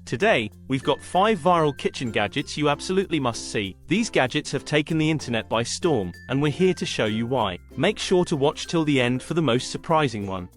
Today, we've got 5 viral kitchen gadgets you absolutely must see. These gadgets have taken the internet by storm, and we're here to show you why. Make sure to watch till the end for the most surprising one.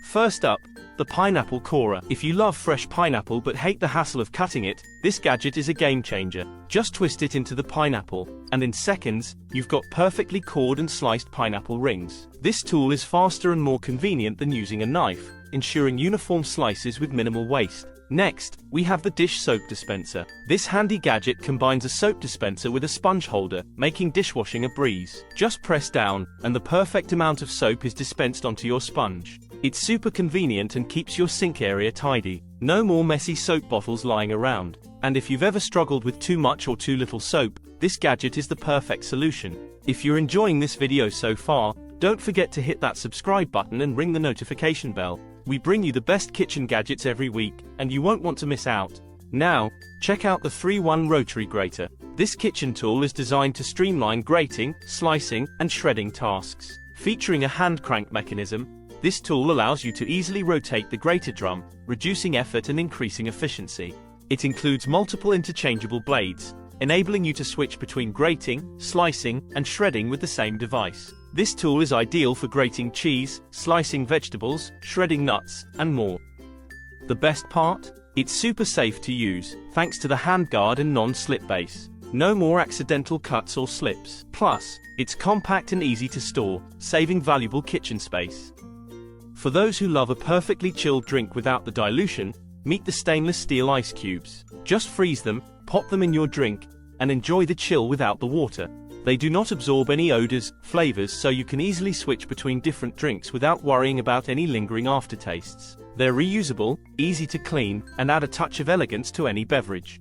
First up, the pineapple corer. If you love fresh pineapple but hate the hassle of cutting it, this gadget is a game changer. Just twist it into the pineapple, and in seconds, you've got perfectly cored and sliced pineapple rings. This tool is faster and more convenient than using a knife, ensuring uniform slices with minimal waste. Next, we have the dish soap dispenser. This handy gadget combines a soap dispenser with a sponge holder, making dishwashing a breeze. Just press down, and the perfect amount of soap is dispensed onto your sponge. It's super convenient and keeps your sink area tidy. No more messy soap bottles lying around. And if you've ever struggled with too much or too little soap, this gadget is the perfect solution. If you're enjoying this video so far, don't forget to hit that subscribe button and ring the notification bell. We bring you the best kitchen gadgets every week, and you won't want to miss out. Now, check out the 3-in-1 Rotary Grater. This kitchen tool is designed to streamline grating, slicing, and shredding tasks. Featuring a hand crank mechanism, this tool allows you to easily rotate the grater drum, reducing effort and increasing efficiency. It includes multiple interchangeable blades, enabling you to switch between grating, slicing, and shredding with the same device. This tool is ideal for grating cheese, slicing vegetables, shredding nuts, and more. The best part? It's super safe to use, thanks to the handguard and non-slip base. No more accidental cuts or slips. Plus, it's compact and easy to store, saving valuable kitchen space. For those who love a perfectly chilled drink without the dilution, meet the stainless steel ice cubes. Just freeze them, pop them in your drink, and enjoy the chill without the water. They do not absorb any odors, flavors, so you can easily switch between different drinks without worrying about any lingering aftertastes. They're reusable, easy to clean, and add a touch of elegance to any beverage.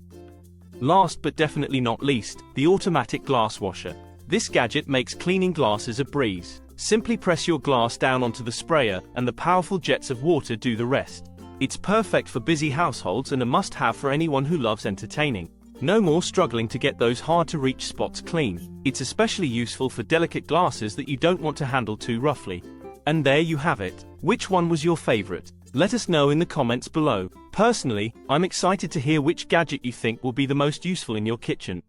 Last but definitely not least, the automatic glass washer. This gadget makes cleaning glasses a breeze. Simply press your glass down onto the sprayer, and the powerful jets of water do the rest. It's perfect for busy households and a must-have for anyone who loves entertaining. No more struggling to get those hard-to-reach spots clean. It's especially useful for delicate glasses that you don't want to handle too roughly. And there you have it. Which one was your favorite? Let us know in the comments below. Personally, I'm excited to hear which gadget you think will be the most useful in your kitchen.